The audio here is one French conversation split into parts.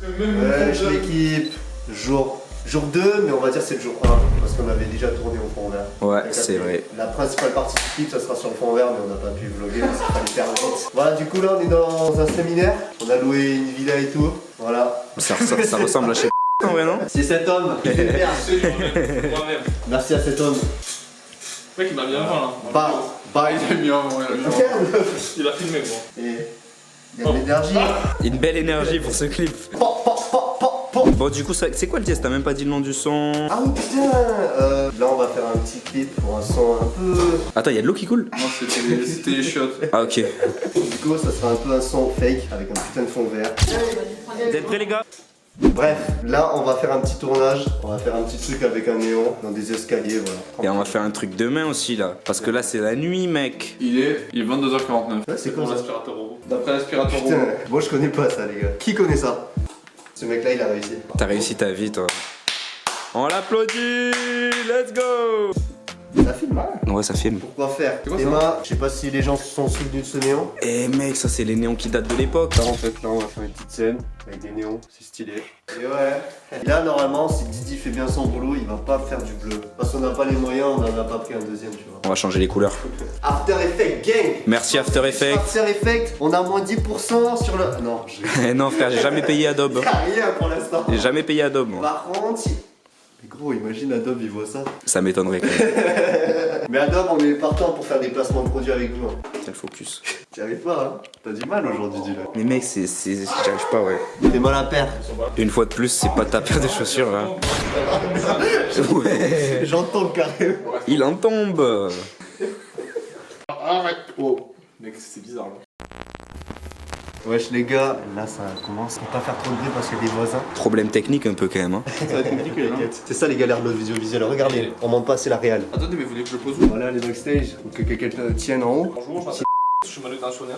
Wesh l'équipe, jour 2, mais on va dire c'est le jour 1, parce qu'on avait déjà tourné au fond vert. Ouais, c'est vrai. La principale partie du clip, ça sera sur le fond vert, mais on n'a pas pu vlogger parce qu'il fallait faire vite. Voilà, du coup là on est dans un séminaire, on a loué une villa et tout, voilà. Ça ressemble à chez en vrai, non? C'est cet homme qui fait perdre. Moi-même. Merci à cet homme. Le mec il m'a mis un vent là. Bah, Il a mis un vent. regarde. Il a filmé gros. Et il y a de l'énergie. Une belle énergie pour ce clip. Bon, du coup, c'est quoi le test? T'as même pas dit le nom du son. Ah oui putain. Là on va faire un petit clip pour un son un peu... Attends, y'a de l'eau qui coule? Non, c'était les shots. Ah, ok. Du coup ça sera un peu un son fake avec un putain de fond vert. Vous êtes prêts, les gars? Bref, là on va faire un petit tournage, on va faire un petit truc avec un néon dans des escaliers, voilà. Et on va faire un truc demain aussi, là. Parce que là, c'est la nuit, mec. Il est 22h49. Ouais, c'est quoi Pour ça? l'aspirateur robot. D'après l'aspirateur Putain, robot. moi je connais pas ça les gars. Qui connaît ça? Ce mec là il a réussi. T'as réussi ta vie, toi. On l'applaudit! Let's go! Ça filme hein? Ouais, ça filme. Pourquoi faire? C'est quoi ça? Emma, je sais pas si les gens se sont souvenus de ce néon. Eh mec, ça c'est les néons qui datent de l'époque. En fait là on va faire une petite scène avec des néons, c'est stylé. Et ouais. Et là normalement si Didi fait bien son boulot, il va pas faire du bleu. Parce qu'on n'a pas les moyens, on en a pas pris un deuxième tu vois. On va changer les couleurs. After Effects gang! Merci After Effects. After Effects, on a moins 10% sur le... Non, Eh non frère, j'ai jamais payé Adobe. rien pour l'instant. J'ai jamais payé Adobe, moi. Par contre, mais gros, imagine Adobe, il voit ça. Ça m'étonnerait quand même. Mais Adobe, on est partant pour faire des placements de produits avec vous. Hein. Quel focus. T'y arrives pas, hein? T'as du mal aujourd'hui, dis-le. Mais mec, j'y arrive pas, ouais. T'es mal à paire. Une fois de plus, c'est pas ta paire de chaussures, là. Ouais. J'entends carrément. Il en tombe. Arrête. Oh. Mec, c'est bizarre là. Wesh les gars, là ça commence. Faut pas faire trop de bruit parce qu'il y a des voisins. Problème technique un peu quand même, hein. Ça va être compliqué, t'inquiète. C'est ça les galères de l'audiovisuel. Regardez, on monte pas, c'est la réelle. Attendez, mais vous voulez que je le pose où? Voilà les backstage, faut que quelqu'un te tienne en haut. Bonjour, je m'appelle. Je suis manutentionnaire.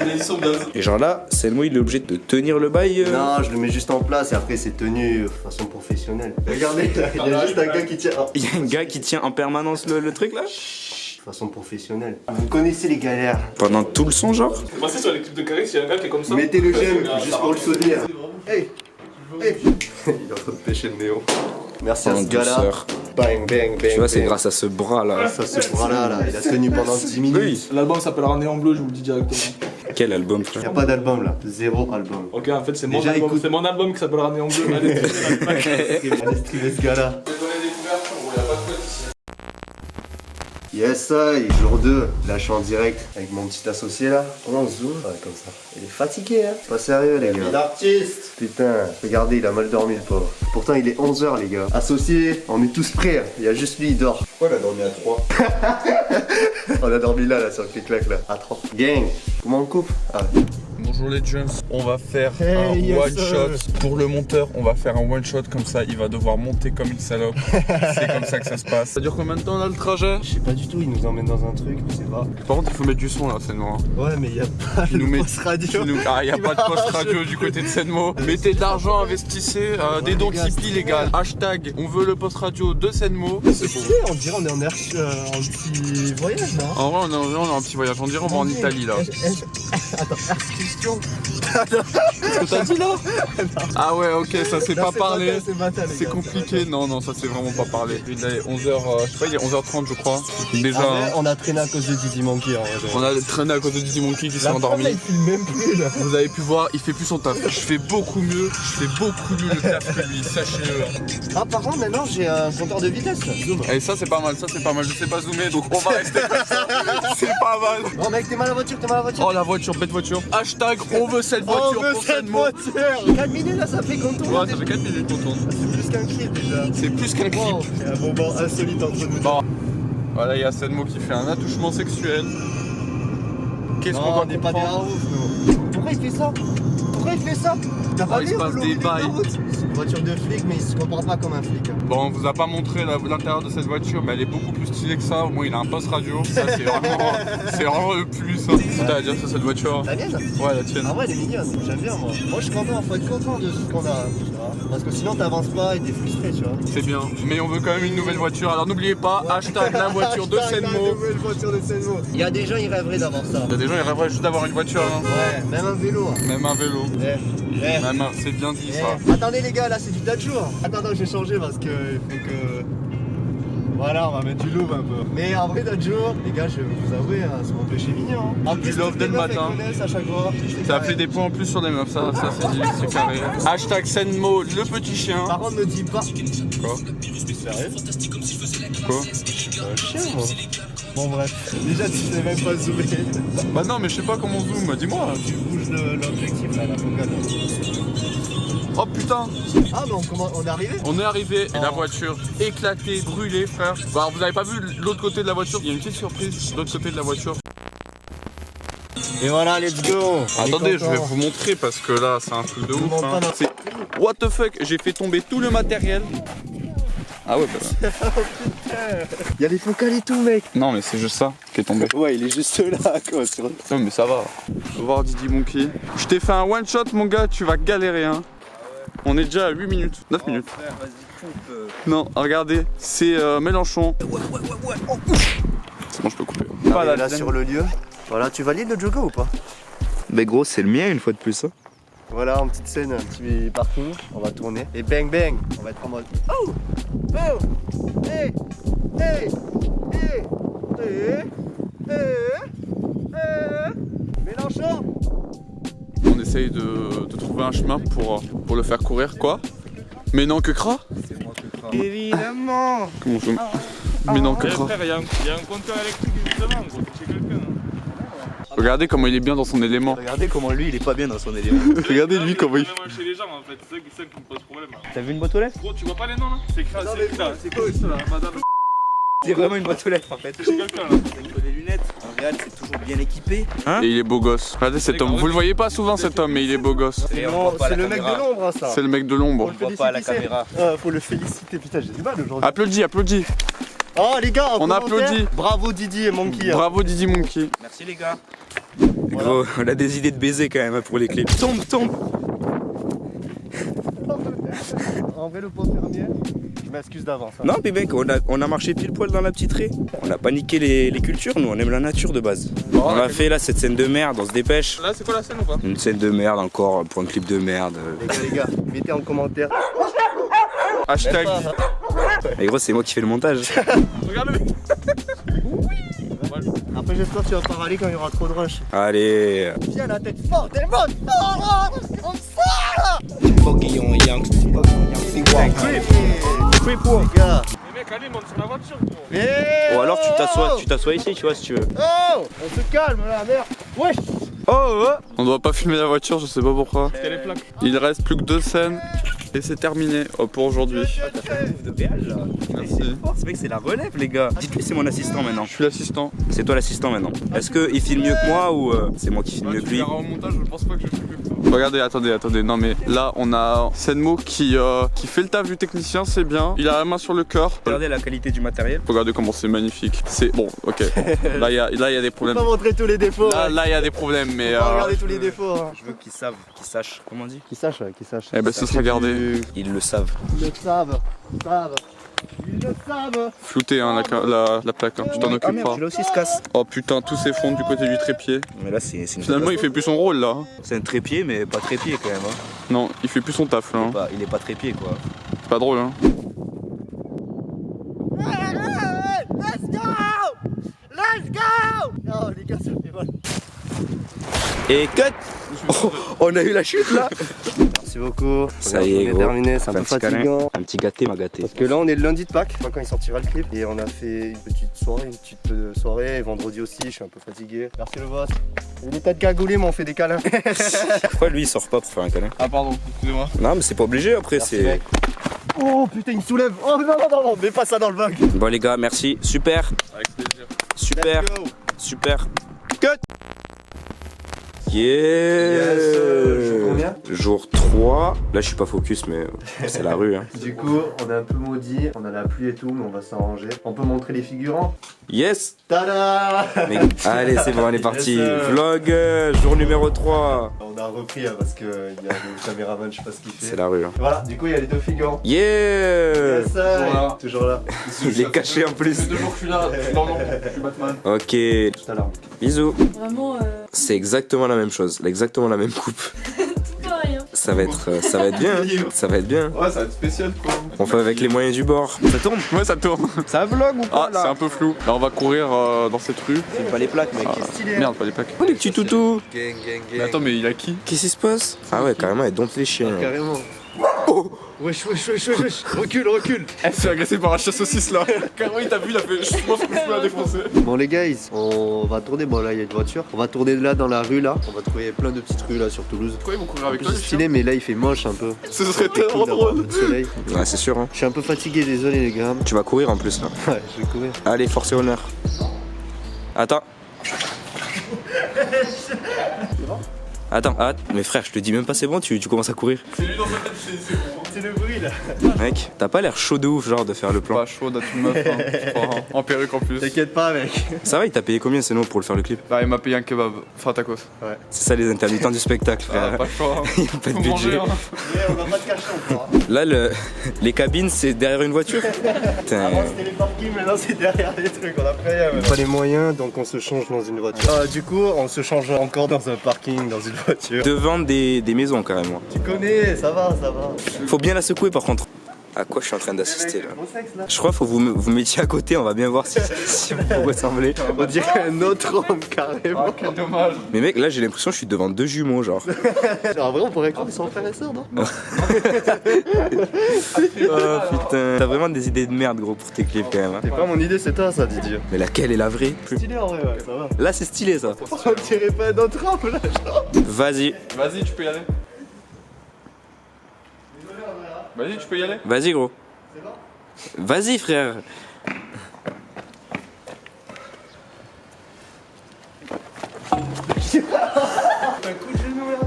Il a dit son gaz. Et genre là, Selmo il est obligé de tenir le bail. Non, je le mets juste en place et après c'est tenu de façon professionnelle. Regardez, là, il y a juste un gars qui tient. Oh. Il y a un gars qui tient en permanence le truc là? De façon professionnelle. Vous connaissez les galères. Pendant tout le son, genre? Moi, c'est sur l'équipe de Carré, s'il y a un gars qui est comme ça. Mettez le j'aime Ouais, juste ça pour le va. souvenir. Hey, hey. Il est en train de pêcher le néo. Merci à En ce gars-là. douceur. Bang, bang, bang. Tu vois, c'est bang. grâce à ce bras là. Ça, ce bras-là, là, il a tenu pendant 10 minutes. Oui. L'album s'appellera Néon Bleu, je vous le dis directement. Quel album, Il n'y a frère? pas d'album là. 0 album. Ok, en fait, c'est mon Déjà, album. écoute. C'est mon album qui s'appellera Néon Bleu. Allez, Allez streamer ce gars-là. Désolé découverte, il n'y a pas de quoi ici. Yes, ça, et jour 2. Là, je suis en direct avec mon petit associé là. On zoom. Ouais, comme ça. Il est fatigué, hein. Pas sérieux, les gars. D'artiste. Putain, regardez, il a mal dormi, le pauvre. Pourtant, il est 11h, les gars. Associé, on est tous prêts. Hein. Il y a juste lui, il dort. Pourquoi il a dormi à 3? On a dormi là, sur le clic-clac, là. À 3. Gang, comment on coupe? Ah, ouais. Bonjour les Jones, on va faire Hey, un yes, one sir. shot. Pour le monteur, on va faire un one shot comme ça, il va devoir monter comme une salope. C'est comme ça que ça se passe. Ça dure combien de temps là le trajet? Je sais pas du tout, il nous emmène dans un truc, je sais pas. Par contre, il faut mettre du son là, c'est noir. Ouais, mais il y a pas Tu nous mets- radio. Ah, il n'y a pas de poste radio du côté de Senmo. Mettez de l'argent, investissez, des dons les gars, Tipeee les gars. Hashtag, on veut le post radio de Senmo. C'est bon. On dirait on est en petit voyage, non? En vrai, on est en petit voyage. On dirait on va en Italie là. Attends, excursion. Qu'est-ce que t'as dit là? Ah ouais, ok, ça c'est pas parlé. C'est gars. compliqué, non, ça c'est vraiment pas parlé. Il est 11h, je sais pas, il est 11h30 je crois. Déjà, Ah ouais, hein. on a traîné à cause de Didi Monkey en vrai. On a traîné à cause de Didi Monkey qui s'est La preuve, endormi. là, il filme même plus là. Vous avez pu voir, il fait plus son taf. Je fais beaucoup mieux le taf que lui, sachez-le. Ah, par contre, maintenant j'ai un compteur de vitesse. Zoom. Et ça c'est pas mal, je sais pas zoomer donc on va rester comme ça. C'est pas mal. Oh mec, t'es mal à la voiture, t'es mal à la voiture. Oh la voiture, bête voiture. Hashtag, on veut cette voiture pour Senmo. voiture. 4 minutes là, ça fait qu'on tourne. Ouais, ça fait 4 minutes qu'on tourne. C'est plus qu'un clip déjà. C'est plus qu'un clip. Wow. Il y a un moment insolite entre nous. Bon. Voilà, il y a Senmo qui fait un attouchement sexuel. Qu'est-ce qu'on Non, doit on n'est pas des comprendre? ouf, nous. Pourquoi il fait ça? Pourquoi il fait ça? T'as pas il vu se passe au des milieu de la bails. route? C'est une voiture de flic, mais il se comporte pas comme un flic. Hein. Bon, on vous a pas montré l'intérieur de cette voiture, mais elle est beaucoup plus stylée que ça. Au moins, il a un poste radio. Ça, c'est vraiment le plus. Hein. Qu'est-ce que t'as à dire sur cette voiture? La mienne? Ouais, la tienne. Ah ouais, elle est mignonne, j'aime bien moi. Moi je suis content, faut être content de ce qu'on a. Tu vois. Parce que sinon t'avances pas et t'es frustré, tu vois. C'est bien. Mais on veut quand même une nouvelle voiture. Alors n'oubliez pas, hashtag la voiture de Hashtag la Senmo. nouvelle voiture de Senmo. Il y a des gens, ils rêveraient d'avoir ça. Il y a des gens, ils rêveraient juste d'avoir une voiture. Hein. Ouais, même un vélo. Hein. Même un vélo. Maman, c'est bien dit ça. Attendez les gars, là c'est du Dajour. Attends, je vais changer parce que il faut que... Voilà, on va mettre du love un peu. Mais en vrai Dajour, les gars, je vais vous avouer, hein, c'est mon péché mignon. Hein. En plus, Du love toutes dès les le meufs, matin. elles connaissent à chaque fois. Ça a fait des points en plus sur les meufs, ça c'est dit, c'est carré. Hashtag Senmo, le petit chien. Par contre, me dis pas. Quoi? Sérieux? Quoi? Un chien, moi. Bon, bref. Déjà, tu sais même pas zoomer. Bah non, mais je sais pas comment on zoome, dis-moi. Tu bouges l'objectif là, la focale. Oh putain, Ah, mais on est arrivé? on est arrivé et la voiture éclatée, brûlée, frère. Bah, vous avez pas vu l'autre côté de la voiture? Il y a une petite surprise de l'autre côté de la voiture. Et voilà, let's go. Attendez, je vais vous montrer parce que là, c'est un truc de ouf. montre Hein. pas C'est what the fuck, j'ai fait tomber tout le matériel. Ah ouais, bah là. Il y a les focales et tout, mec. Non, mais c'est juste ça qui est tombé. Ouais, il est juste là, quoi. Non, mais ça va. Au revoir, Didi Monkey. Je t'ai fait un one shot, mon gars, tu vas galérer, hein. On est déjà à 8 minutes, 9 minutes. Frère, vas-y, coupe. Non, regardez, c'est Mélenchon. C'est bon, je peux couper. Pas là sur le lieu. Voilà, tu valides le Jogo ou pas? Mais gros, c'est le mien une fois de plus. Hein. Voilà, en petite scène, un petit parcours. On va tourner. Et bang bang, on va être en mode. Oh! Oh! Hey! Hey! Hey! Hey! Hey! Hey! Mélenchon! On essaye de trouver un chemin pour le faire courir, quoi. Mais non, que cra? C'est moi que crains. Évidemment! Comment je... Mais non, que cra? Frère, il y a un compteur électrique justement, gros, t'es chez quelqu'un. Regardez comment il est bien dans son élément. Regardez comment lui, il est pas bien dans son élément. Regardez lui comment il... Même chez les gens en fait, c'est ça qui me pose problème. Là. T'as vu une boîte aux lettres? Gros, tu vois pas les noms là? C'est écrit là, c'est quoi ça là, madame? C'est vraiment une boîte aux lettres en fait. C'est chez quelqu'un là. Il faut des lunettes. En réel, c'est toujours bien équipé. Hein? Et il est beau gosse. Regardez cet homme. Vous le voyez pas souvent cet homme, mais il est beau gosse. Et on voit pas à C'est la le mec de caméra. l'ombre, hein, ça. C'est le mec de l'ombre. On le voit pas à la caméra. Faut le féliciter, putain, j'ai du mal aujourd'hui. Applaudis, applaudis. Oh les gars, en On commentaire, applaudit. Bravo Didi et Monkey. hein. Bravo Didi Monkey. Merci les gars. Gros, on a des idées de baiser quand même hein, pour les clips. Tombe. En vrai, le pot fermier, je m'excuse d'avance. hein. Non mais mec, on a marché pile poil dans la petite raie. On a pas niqué les cultures, nous on aime la nature de base. On a fait là cette scène de merde, on se dépêche. Là, c'est quoi la scène ou pas? Une scène de merde encore pour un clip de merde. Les gars, mettez en commentaire. Hashtag. Et gros, c'est moi qui fais le montage. Regarde-le. Après, j'espère que tu vas pas râler quand il y aura trop de rush. Allez. Viens la tête forte, elle monte. Comme ça. Creep walk. Les gars. Les mecs, allez, monte sur la voiture, gros. Ou alors tu t'assois ici, tu vois, si tu veux. Oh, on se calme là, merde. Wesh. On doit pas filmer la voiture, je sais pas pourquoi. C'était les plaques. Il reste plus que 2 scènes et c'est terminé pour aujourd'hui. De péage là. Merci. Ce mec, c'est la relève, les gars. Dites-lui, c'est mon assistant maintenant. Je suis l'assistant. C'est toi l'assistant maintenant. Est-ce qu'il filme mieux que moi ou c'est moi qui filme mieux que lui? au montage, je pense pas que je filme mieux que toi. Regardez, attendez. Non mais là, on a Senmo qui fait le taf du technicien, c'est bien. Il a la main sur le cœur. Regardez la qualité du matériel. Regardez comment c'est magnifique. C'est bon, ok. Là, il y a des Faut problèmes. pas montrer tous les défauts. Là, il y a des problèmes, mais. Faut pas regarder tous les défauts. hein. Je veux qu'ils savent, qu'ils sachent. Comment on dit? Qui sache, qui sache. Eh ben, ce sera gardé. Ils le savent. Ils le savent. Ils le savent. Flouté, hein, la plaque. Hein. Tu t'en Ah merde, occuperas. celui-là aussi se casse. Oh putain, tout s'effondre du côté du trépied. Mais là, c'est une Finalement, il fait plus son rôle là. hein. C'est un trépied, mais pas trépied quand même. Hein. Non, il fait plus son taf là. hein. Il est pas trépied quoi. C'est pas drôle, hein. Let's go. Let's go. Oh les gars, ça fait mal. Et cut. Oh, on a eu la chute là. Merci beaucoup. Ça y est, on gros. terminé, c'est un Fais peu petit câlin. fatigant. Un petit gâté m'a gâté. Parce que là on est le lundi de Pâques, quand il sortira le clip. Et on a fait une petite soirée, et vendredi aussi, je suis un peu fatigué. Merci le boss. Il est peut-être cagoulé mais on fait des câlins. Pourquoi lui il sort pas pour faire un câlin? Ah, pardon, excusez-moi. Non mais c'est pas obligé après, Merci, c'est... mec. Oh putain il me soulève. Oh non, mets pas ça dans le vlog. Bon les gars, merci. Super. Avec plaisir. Super. Let's go. Super. Cut. Yeah. Jour combien? Jour 3. Là je suis pas focus mais c'est la rue hein. Du coup on est un peu maudit, on a la pluie et tout mais on va s'arranger. On peut montrer les figurants. Yes. Tada. Mais... Allez c'est bon, on est parti. Yes, Vlog jour numéro 3. On a repris hein, parce qu'il y a le caméraman, je sais pas ce qu'il fait. C'est la rue hein. Voilà, du coup il y a les deux figurants. Yeah. Yes, Voilà. toujours là. Il est caché en plus. 2 jours que je suis là, je suis dans l'ombre, je suis Batman. Ok. Tout à l'heure. Bisous. Vraiment, C'est exactement la même chose, exactement la même coupe. tout Ça va être bien, hein. Ça va être bien. Ouais, ça va être spécial quoi. On fait avec les moyens du bord. Ça tourne? Ouais, ça tourne. Ça vlog ou pas Ah, c'est un peu flou. Là, on va courir dans cette rue. C'est pas les plaques, mec. Merde, pas les plaques. Oh, les petits toutous. Mais attends, mais il a qui? Qu'est-ce qui se passe? Ah ouais, carrément, elle dompte les chiens. Carrément. Oh. Wesh. Recule. Elle se fait agresser par un chat saucisse là. Carrément, il t'a vu, il a fait. Je pense que je peux la défoncer. Bon les guys, on va tourner, bon là il y a une voiture. On va tourner là dans la rue là. On va trouver plein de petites rues là sur Toulouse. Pourquoi ils vont courir En avec plus toi c'est les stylé chiens? mais là il fait moche un peu. Ce serait C'est tellement cool d'avoir un drôle. peu de soleil. Ouais, c'est sûr, hein. Je suis un peu fatigué, désolé les gars. Tu vas courir en plus là. Ouais, je vais courir. Allez, force et honneur. Attends. Attends, mais frère, je te dis même pas c'est bon, tu commences à courir. C'est lui dans sa tête, c'est bon. C'est le bruit là. Mec, t'as pas l'air chaud de ouf, genre, de faire le plan. Pas chaud, d'être une meuf, hein, je crois, hein. En perruque en plus. T'inquiète pas mec. Ça va, il t'a payé combien sinon pour le faire le clip? Bah, il m'a payé un kebab, enfin tacos. C'est ça les intermittents du spectacle, Ah, frère. pas le choix. Hein. Il y a pas de Faut manger, budget. hein. On va pas te cacher encore. Là, les cabines, c'est derrière une voiture. Putain. C'était les parkings, maintenant c'est derrière les trucs, on a pris. On a pas les moyens donc on se change dans une voiture. Du coup on se change encore dans un parking, dans une voiture. Devant des maisons, carrément. Tu connais, ça va. Faut bien la secouer par contre. À quoi je suis en train d'assister là? Mon sexe là. Je crois qu'il faut vous mettiez à côté, on va bien voir si vous vous ressemblez. On dirait un autre homme carrément. Ah, quel dommage. Mais mec, là j'ai l'impression que je suis devant deux jumeaux, genre. En vrai on pourrait croire qu'ils sont frères et sœurs, non? Oh putain. T'as vraiment des idées de merde, gros, pour tes clips quand même. Hein. C'est pas mon idée, c'est toi ça Didier. Mais laquelle est la vraie? Stylé en vrai, ouais, ça va. Là c'est stylé ça. On dirait pas un autre homme là, genre. Vas-y, Vas-y, tu peux y aller. Vas-y, tu peux y aller. vas-y gros. Vas-y frère.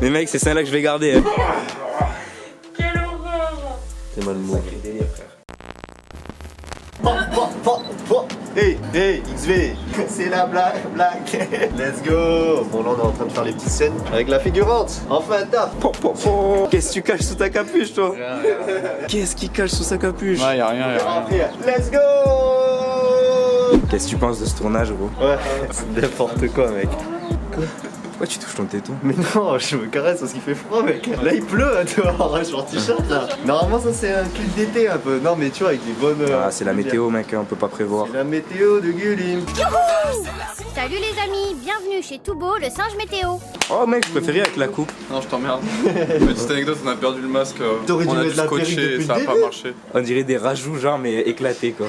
Mais mec, c'est celle-là que je vais garder. Hein. C'est mal mot. Hey, XV, c'est la blague. Let's go. Bon là on est en train de faire les petites scènes avec la figurante. Enfin taf. Qu'est-ce que tu caches sous ta capuche toi? Qu'est-ce qu'il cache sous sa capuche? Ouais, y'a rien. Let's go. Qu'est-ce que tu penses de ce tournage gros? Ouais, c'est n'importe quoi mec. Pourquoi tu touches ton téton? Mais non, je me caresse parce qu'il fait froid mec. Là il pleut dehors, je suis en t-shirt là. Normalement ça c'est un clip d'été un peu. Non mais tu vois avec des bonnes... Ah c'est la météo mec, on peut pas prévoir. C'est la météo de Gulim. Salut les amis, bienvenue chez Toubo, le singe météo. Oh mec, je préférais avec la coupe. Non, je t'emmerde. Petite anecdote, on a perdu le masque. T'aurais dû On a mettre dû la perruque scotcher depuis et ça a le pas début. marché. On dirait des rajouts genre mais éclatés quoi.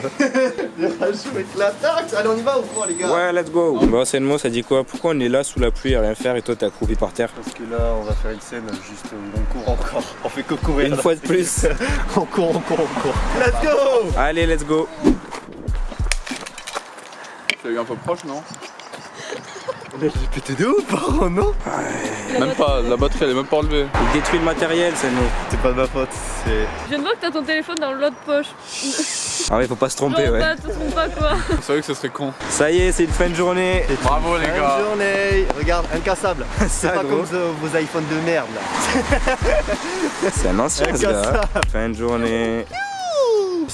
Je vais la taxe. Allez on y va ou quoi les gars? Ouais, let's go. Bon, c'est le mot, ça dit quoi? Pourquoi on est là sous la pluie à rien faire et toi t'es accroupi par terre? Parce que là on va faire une scène juste on court encore. On fait que courir. Une fois de plus. On court. Let's go. Allez, let's go. Tu l'as eu un peu proche, non? J'ai pété de ouf par contre, non? Même pas, la batterie elle est même pas enlevée. Il détruit le matériel, c'est le mot. C'est pas de ma faute, c'est... Je viens de voir que t'as ton téléphone dans l'autre poche. Ah ouais, faut pas se tromper, Genre, ouais. bah, te trompe pas quoi. C'est vrai que ce serait con. Ça y est, c'est une fin de journée. Bravo les gars. Bonne journée. Regarde, incassable. C'est Ça, pas gros. comme vos iPhones de merde là. C'est un ancien, ce gars. Incassable. Fin de journée.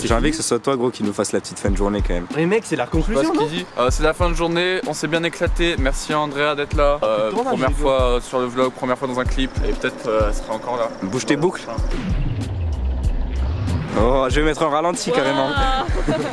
J'ai envie que ce soit toi, gros, qui nous fasse la petite fin de journée quand même. Mais mec, c'est la Je sais conclusion, pas ce non? qu'il dit. C'est la fin de journée, on s'est bien éclaté. Merci à Andrea d'être là. Tournage, Première vidéo. fois sur le vlog, première fois dans un clip. Et peut-être elle sera encore là. Bouge tes boucles. Oh, je vais mettre un ralenti carrément. Waouh.